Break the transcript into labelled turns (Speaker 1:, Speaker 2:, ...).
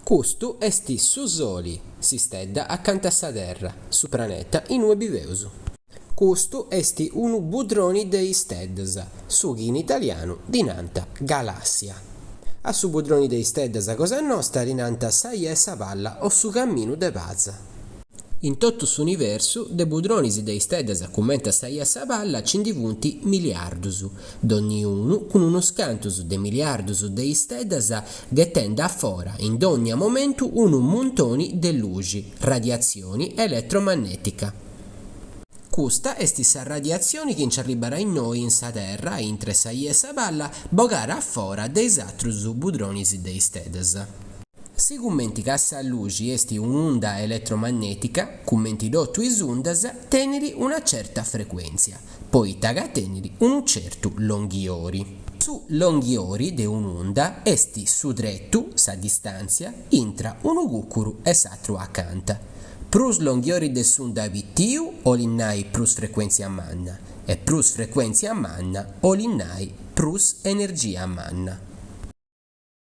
Speaker 1: Custu esti su soli, si stedda accanto a sa terra, su planeta in ue biveusu. Custu esti unu budroni de isteddas, sughi in italianu dinanta galassia. A su budroni de isteddas cosa nostra dinanta sa e sa palla o su camminu de pazza. In tutto s'universu, de budronis de isteddas commenta sa e sa palla cindivunti miliardus, d'ogni unu con unos cantus de miliardus de isteddas ghettenda a fora in d'ogni momentu unu montoni de luci, radiazioni elettromagnetica. Custa esti sa radiazione chi inciarribara in noi in sa terra, intre sa e sa palla, bogara a fora de is atrus budronis de isteddas. Si commenti ca sa luci esti un'onda elettromagnetica, commenti dotto is undas, teneri una certa frequenzia, poi taga teneri un certo longhiori. Su longhiori de un'onda esti su drettu, sa distanzia, intra unu guccuru e s'atru acanta. Prus longhiori de s'onda pittiu, olinnai prus frequenzia manna, e prus frequenzia manna, olinnai prus energia manna.